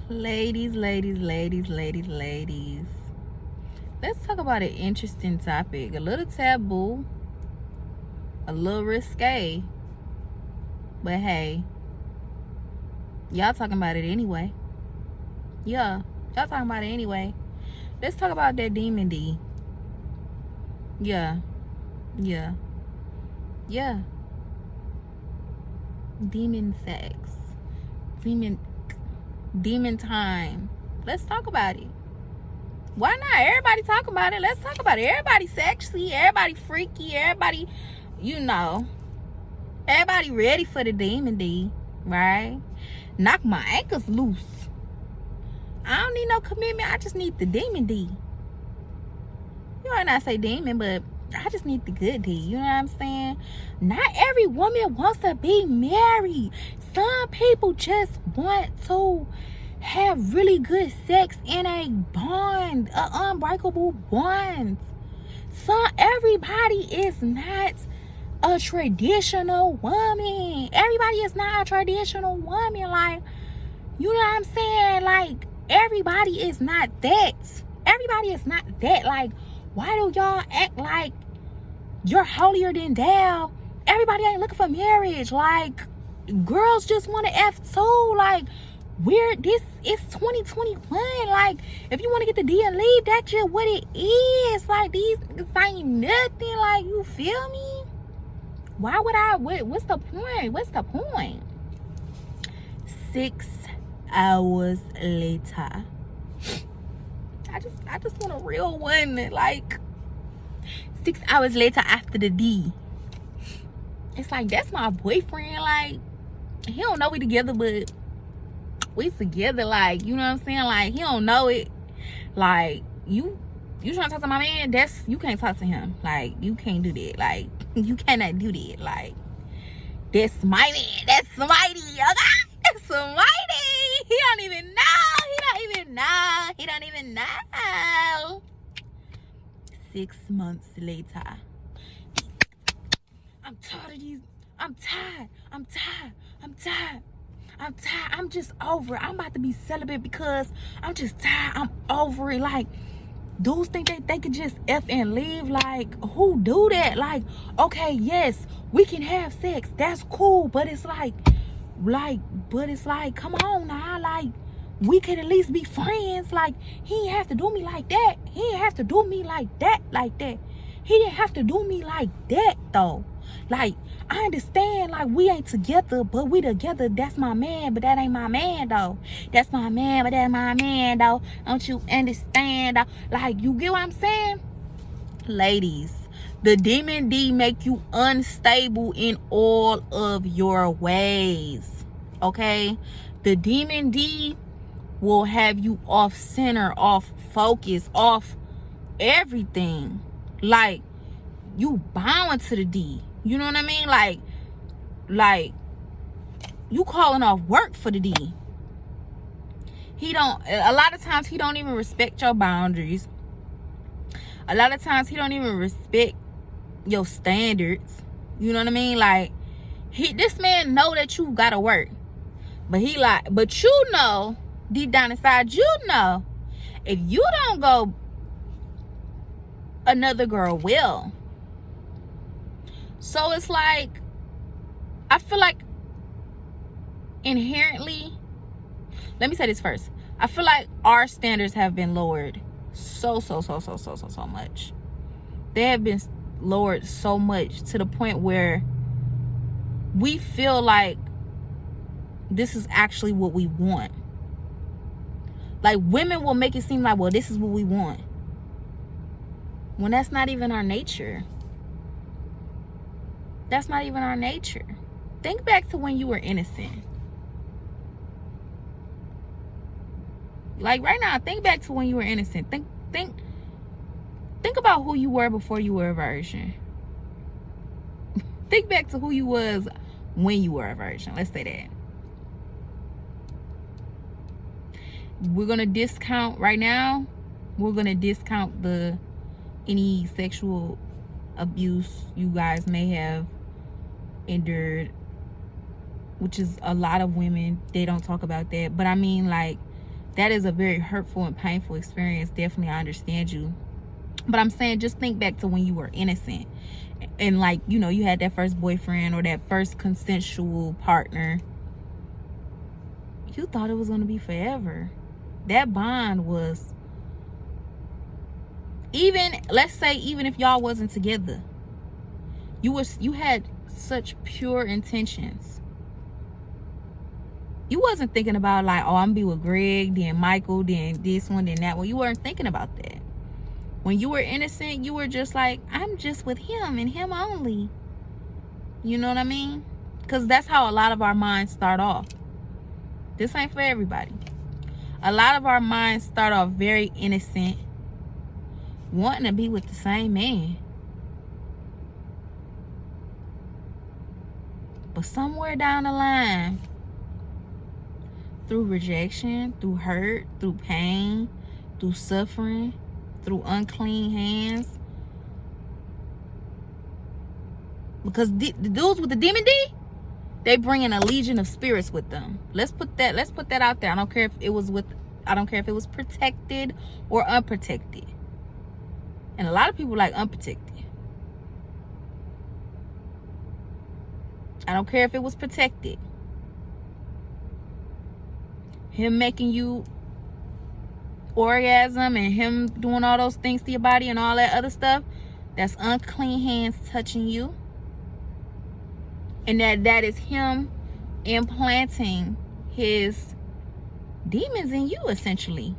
Ladies, ladies. Let's talk about an interesting topic. A little taboo, a little risque. But hey, y'all talking about it anyway. Yeah, y'all talking about it anyway. Let's talk about that demon D. Yeah. Demon sex. Demon time. Let's talk about it. Why not? Everybody talk about it. Let's talk about it. Everybody sexy, everybody freaky, everybody, everybody ready for the demon D, right? Knock my ankles loose. I don't need no commitment. I just need the demon D. You might not say demon, but I just need the good D. You know what I'm saying? Not every woman wants to be married. Some people just want to have really good sex in a bond, an unbreakable bond. Everybody is not a traditional woman. Everybody is not a traditional woman. Like, you know what I'm saying? Like, everybody is not that. Everybody is not that. Like, why do y'all act like you're holier than thou? Everybody ain't looking for marriage. Like, girls just want to F too. Like, this is 2021. Like, if you want to get the D and leave, that's just what it is. Like, these ain't nothing. Like, you feel me? Why would what's the point? 6 hours later, I just want a real one. Like, 6 hours later after the D, it's like, that's my boyfriend. Like, he don't know we together, but we together. Like, you know what I'm saying? Like, he don't know it. Like, you trying to talk to my man? You can't talk to him. Like, you can't do that. Like, you cannot do that. Like, that's my man. That's mighty. Okay? That's mighty. He don't even know. 6 months later, I'm tired of these. I'm tired. I'm just over it. I'm about to be celibate because I'm just tired. I'm over it. Like, dudes think they could just F and leave. Like, who do that? Like, okay, yes, we can have sex. That's cool. But it's like, come on now. Like, we could at least be friends. Like, he didn't have to do me like that. He didn't have to do me like that. He didn't have to do me like that, though. Like, I understand, like, we ain't together, but we together. That's my man, but that ain't my man, though. That's my man, but that's my man, though. Don't you understand, though? Like, you get what I'm saying? Ladies, the demon D make you unstable in all of your ways, okay? The demon D will have you off center, off focus, off everything. Like, you bowing to the D. You know what I mean? Like you calling off work for the D. A lot of times he don't even respect your boundaries. A lot of times he don't even respect your standards. You know what I mean? Like, this man know that you gotta work. But you know, deep down inside, you know, if you don't go, another girl will. So it's like, I feel like inherently, let me say this first. I feel like our standards have been lowered so much. They have been lowered so much to the point where we feel like this is actually what we want. Like, women will make it seem like, well, this is what we want, when that's not even our nature. That's not even our nature. Think back to when you were innocent. Like, right now, think back to when you were innocent. Think about who you were before you were a virgin. Think back to who you was when you were a virgin. Let's say that. We're gonna discount right now. We're gonna discount any sexual abuse you guys may have endured, which is a lot of women. They don't talk about that. But I mean, like, that is a very hurtful and painful experience. Definitely, I understand you. But I'm saying, just think back to when you were innocent. And like, you know, you had that first boyfriend or that first consensual partner. You thought it was going to be forever. That bond was, even, let's say, even if y'all wasn't together, you had such pure intentions. You wasn't thinking about like, oh, I'm gonna be with Greg, then Michael, then this one, then that one. You weren't thinking about that. When you were innocent, you were just like, I'm just with him and him only. You know what I mean? Because that's how a lot of our minds start off. This ain't for everybody. A lot of our minds start off very innocent, wanting to be with the same man. But somewhere down the line, through rejection, through hurt, through pain, through suffering, through unclean hands. Because the dudes with the demon D, they bring in a legion of spirits with them. Let's put that out there. I don't care if it was protected or unprotected. And a lot of people like unprotected. I don't care if it was protected. Him making you orgasm and him doing all those things to your body and all that other stuff, that's unclean hands touching you. And that is him implanting his demons in you, essentially.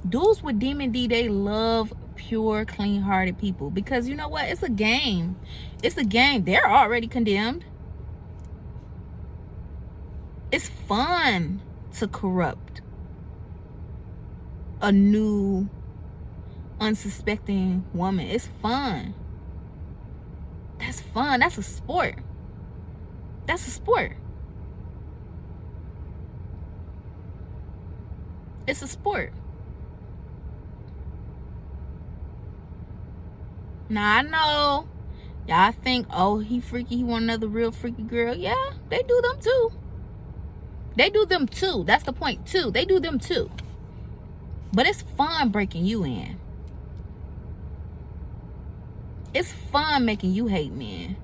Dudes with demon D, they love pure, clean-hearted people. Because you know what? It's a game. It's a game. They're already condemned. It's fun to corrupt a new, unsuspecting woman. It's fun. That's fun. That's a sport. That's a sport. It's a sport. Now, I know y'all think, oh, he freaky, he want another real freaky girl. Yeah, they do them too. They do them too. That's the point too. They do them too. But it's fun breaking you in. It's fun making you hate men.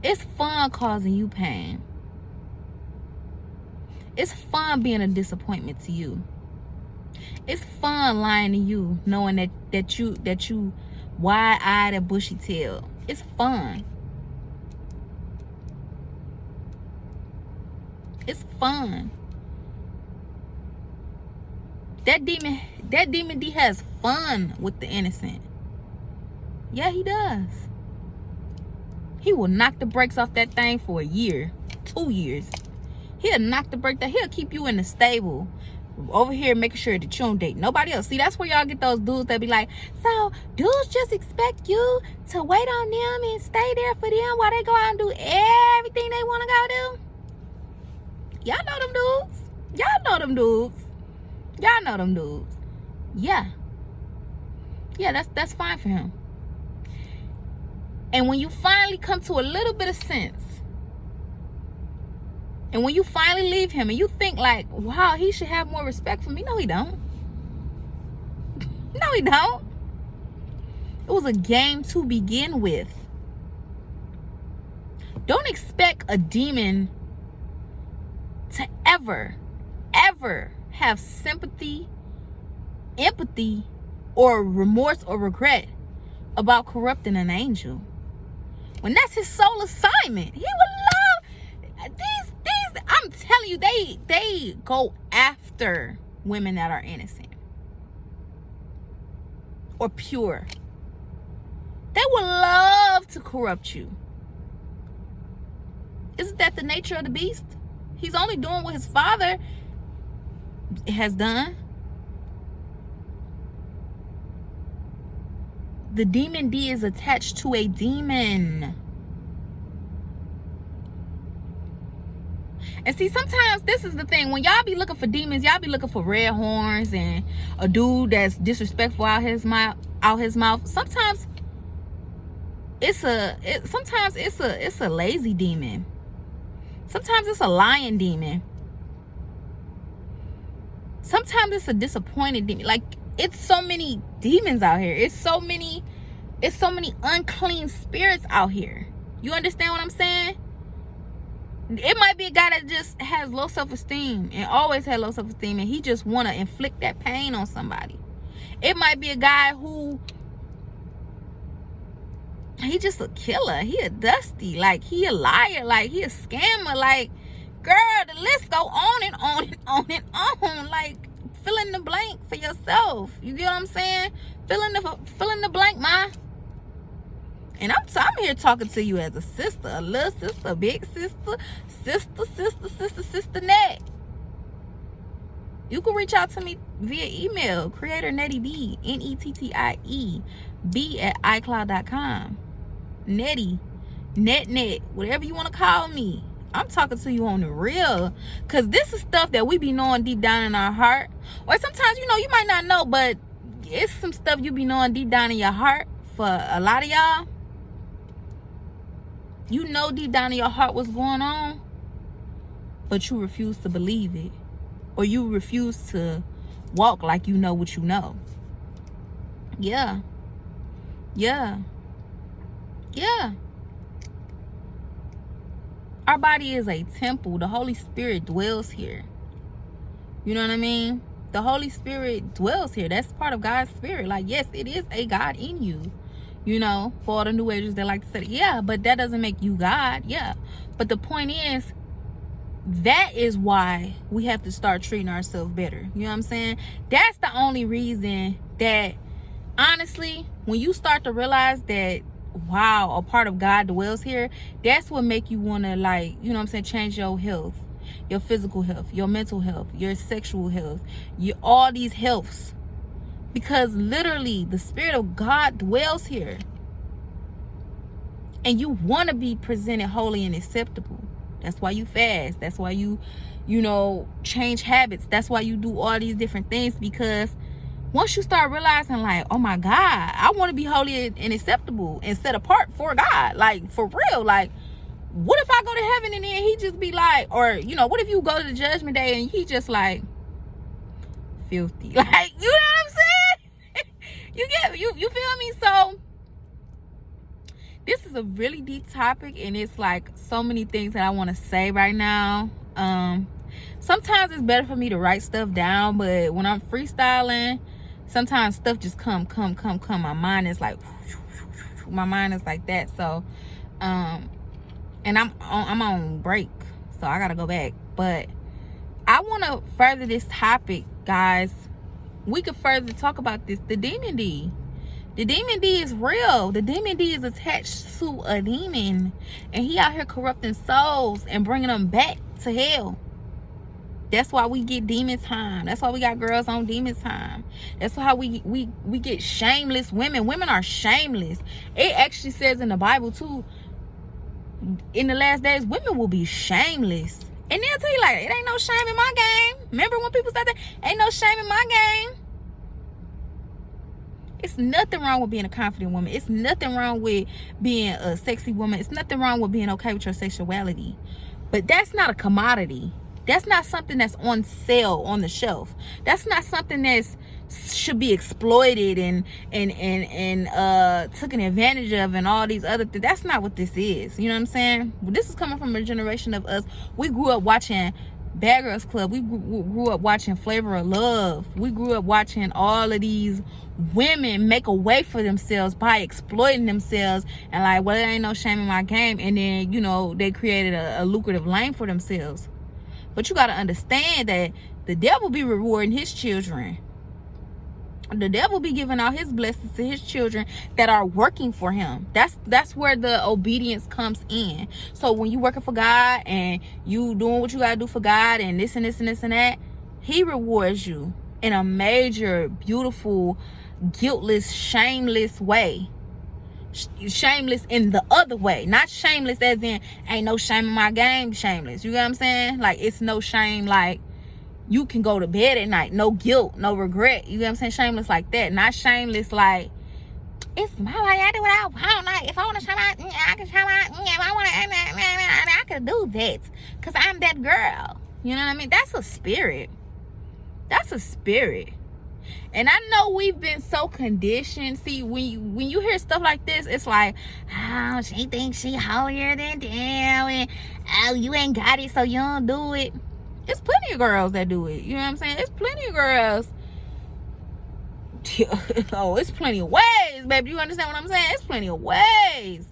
It's fun causing you pain. It's fun being a disappointment to you. It's fun lying to you, knowing that you wide-eyed and bushy-tailed. It's fun. It's fun. That demon D has fun with the innocent. Yeah, he does. He will knock the brakes off that thing for a year, 2 years. He'll knock the brakes. He'll keep you in the stable over here making sure that you don't date nobody else. See, that's where y'all get those dudes that be like, so dudes just expect you to wait on them and stay there for them while they go out and do everything they want to go do. Y'all know them dudes. Y'all know them dudes. Y'all know them dudes. Yeah. Yeah, that's fine for him. And when you finally come to a little bit of sense, and when you finally leave him and you think like, wow, he should have more respect for me. No, he don't. No, he don't. It was a game to begin with. Don't expect a demon to ever have sympathy, empathy, or remorse or regret about corrupting an angel. When that's his sole assignment. He would love these. I'm telling you, they go after women that are innocent or pure. They would love to corrupt you. Isn't that the nature of the beast? He's only doing what his father has done. The demon D is attached to a demon. And see, sometimes this is the thing. When y'all be looking for demons, y'all be looking for red horns and a dude that's disrespectful out his mouth. Sometimes it's a lazy demon. Sometimes it's a lying demon. sometimes it's a disappointed demon. Like, it's so many demons out here. It's so many unclean spirits out here. You understand what I'm saying? It might be a guy that just has low self-esteem and always had low self-esteem, and he just want to inflict that pain on somebody. It might be a guy who, he just a killer. He a dusty. Like, he a liar. Like, he a scammer. Like, girl, the list go on and on and on and on. Like, fill in the blank for yourself. You get what I'm saying? Fill in the blank, ma. And I'm here talking to you as a sister, a little sister, a big sister, sister net. You can reach out to me via email, creator Nettie B, NETTIE B @iCloud.com. Nettie, net, whatever you want to call me. I'm talking to you on the real, because this is stuff that we be knowing deep down in our heart. Or sometimes, you know, you might not know, but it's some stuff you be knowing deep down in your heart. For a lot of y'all, you know deep down in your heart what's going on, but you refuse to believe it, or you refuse to walk like you know what you know. Yeah. Our body is a temple. The Holy Spirit dwells here. You know what I mean? The Holy Spirit dwells here. That's part of God's spirit. Like, yes, it is a God in you. You know, for all the new agers that like to say, yeah, but that doesn't make you God. Yeah. But the point is, that is why we have to start treating ourselves better. You know what I'm saying? That's the only reason that, honestly, when you start to realize that, wow, a part of God dwells here, that's what make you want to, like, you know what I'm saying, change your health, your physical health, your mental health, your sexual health, all these healths. Because literally, the Spirit of God dwells here. And you want to be presented holy and acceptable. That's why you fast. That's why you know, change habits. That's why you do all these different things. Because once you start realizing, like, oh my God, I want to be holy and acceptable and set apart for God. Like, for real. Like, what if I go to heaven and then he just be like, or, you know, what if you go to the judgment day and he just like, filthy? Like, you know what I'm saying? You feel me? So this is a really deep topic, and it's like so many things that I want to say right now. Sometimes it's better for me to write stuff down, but when I'm freestyling, sometimes stuff just come. My mind is like that. So and I'm on break, so I gotta go back. But I want to further this topic, guys. We could further talk about this. The demon D. The demon D is real. The demon D is attached to a demon. And he out here corrupting souls and bringing them back to hell. That's why we get demon time. That's why we got girls on demon time. That's how we get shameless women. Women are shameless. It actually says in the Bible too, in the last days, women will be shameless. And they'll tell you, like, it ain't no shame in my game. Remember when people said that? Ain't no shame in my game. It's nothing wrong with being a confident woman. It's nothing wrong with being a sexy woman. It's nothing wrong with being okay with your sexuality. But that's not a commodity. That's not something that's on sale on the shelf. That's not something that's should be exploited and taken advantage of and all these other things. That's not what this is. You know what I'm saying? This is coming from a generation of us. We grew up watching Bad Girls Club. We grew up watching Flavor of Love. We grew up watching all of these women make a way for themselves by exploiting themselves and like, well, there ain't no shame in my game. And then, you know, they created a lucrative lane for themselves. But you got to understand that the devil be rewarding his children. The devil be giving out his blessings to his children that are working for him. That's where the obedience comes in. So when you working for God and you doing what you gotta do for God and this and this and this and that, he rewards you in a major, beautiful, guiltless, shameless way. Shameless in the other way, not shameless as in ain't no shame in my game. Shameless, you get what I'm saying? Like, it's no shame, like you can go to bed at night, no guilt, no regret. You get what I'm saying? Shameless like that. Not shameless like, it's my way, I do what I want. Like, if I want to shine out, I can shine out. If I want to, I can do that. Because I'm that girl. You know what I mean? That's a spirit. That's a spirit. And I know we've been so conditioned. See, when you hear stuff like this, it's like, oh, she thinks she holier than thou, and oh, you ain't got it, so you don't do it. It's plenty of girls that do it. You know what I'm saying? It's plenty of girls. Oh, it's plenty of ways, baby. You understand what I'm saying? It's plenty of ways.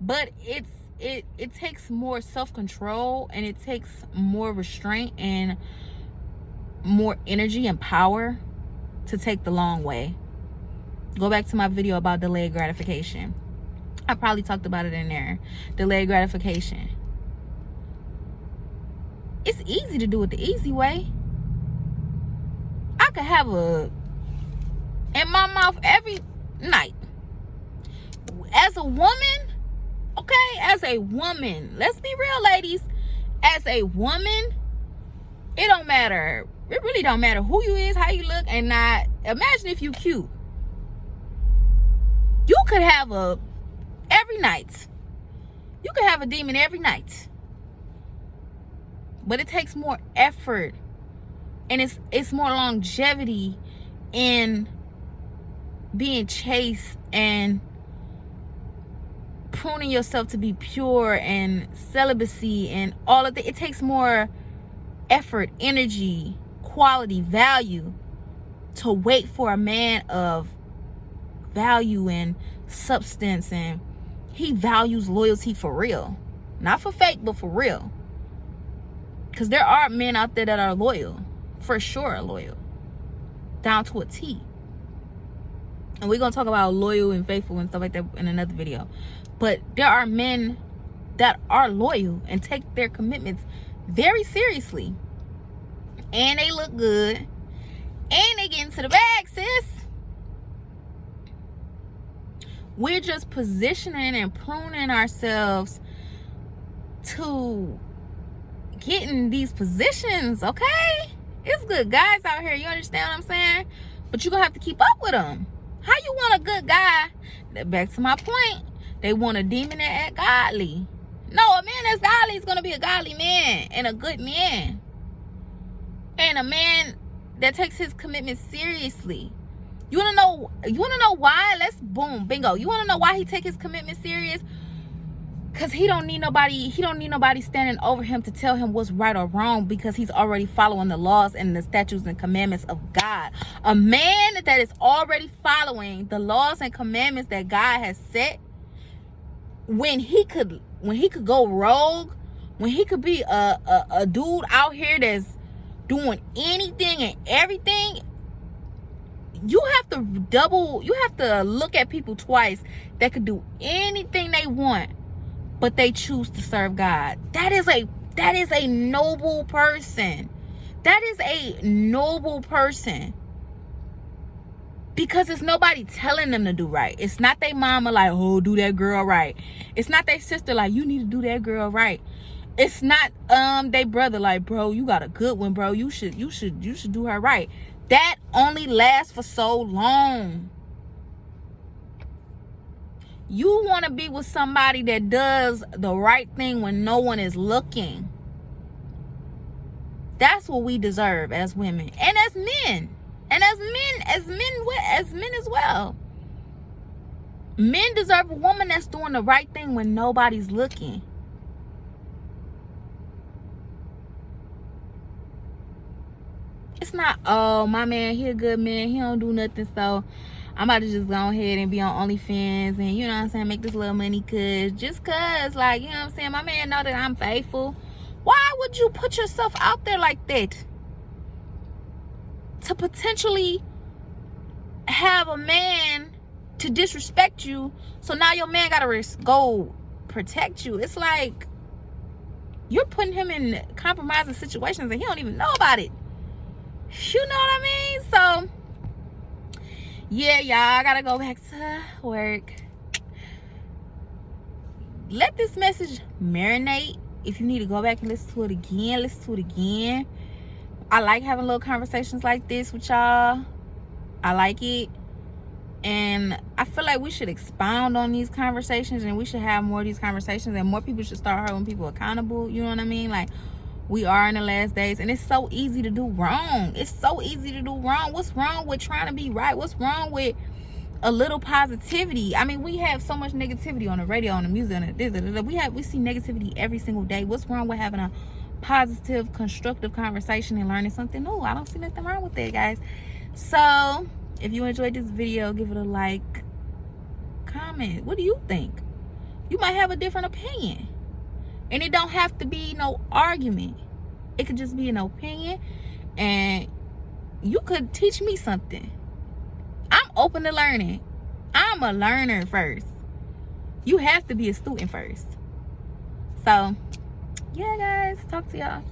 But it takes more self-control, and it takes more restraint and more energy and power to take the long way. Go back to my video about delayed gratification. I probably talked about it in there. Delayed gratification. It's easy to do it the easy way. I could have a in my mouth every night. As a woman, okay? As a woman, let's be real, ladies. As a woman, it don't matter. It really don't matter who you is, how you look, and not. Imagine if you cute. You could have a every night. You could have a demon every night. But it takes more effort, and it's more longevity in being chaste and pruning yourself to be pure and celibacy and all of that. It takes more effort, energy, quality, value to wait for a man of value and substance, and he values loyalty for real, not for fake, but for real. Because there are men out there that are loyal, for sure loyal, down to a T. And we're gonna talk about loyal and faithful and stuff like that in another video. But there are men that are loyal and take their commitments very seriously, and they look good, and they get into the bag, sis. We're just positioning and pruning ourselves to get in these positions, okay? It's good guys out here, you understand what I'm saying? But you're gonna have to keep up with them. How you want a good guy? Back to my point, they want a demon that act godly. No, a man that's godly is gonna be a godly man and a good man, and a man that takes his commitment seriously. You wanna know why? Let's boom, bingo. You wanna know why he take his commitment serious? Because he don't need nobody standing over him to tell him what's right or wrong, because he's already following the laws and the statutes and commandments of God. A man that is already following the laws and commandments that God has set, when he could go rogue, when he could be a dude out here that's doing anything and everything, you have to look at people twice that could do anything they want, but they choose to serve God. That is a noble person. That is a noble person. Because it's nobody telling them to do right. It's not their mama like, oh, do that girl right. It's not their sister like, you need to do that girl right. It's not their brother like, bro, you got a good one, bro. You should do her right. That only lasts for so long. You want to be with somebody that does the right thing when no one is looking. That's what we deserve as women and as men. And as men as well. Men deserve a woman that's doing the right thing when nobody's looking. It's not, oh, my man, he a good man, he don't do nothing, so I'm about to just go ahead and be on OnlyFans and, you know what I'm saying, make this little money just cause, like, you know what I'm saying, my man know that I'm faithful. Why would you put yourself out there like that? To potentially have a man to disrespect you, so now your man gotta go protect you. It's like you're putting him in compromising situations and he don't even know about it. You know what I mean? So yeah, y'all, I gotta go back to work. Let this message marinate. If you need to go back and listen to it again, listen to it again. I like having little conversations like this with y'all. I like it. And I feel like we should expound on these conversations, and we should have more of these conversations, and more people should start holding people accountable. You know what I mean? Like, We are in the last days, and it's so easy to do wrong. It's so easy to do wrong. What's wrong with trying to be right? What's wrong with a little positivity? I mean, we have so much negativity on the radio, on the music, on the we see negativity every single day. What's wrong with having a positive, constructive conversation and learning something new? I don't see nothing wrong with that, guys. So if you enjoyed this video, give it a like, comment. What do you think? You might have a different opinion, and it don't have to be no argument. It could just be an opinion, and you could teach me something. I'm open to learning. I'm a learner first. You have to be a student first. So yeah, guys, talk to y'all.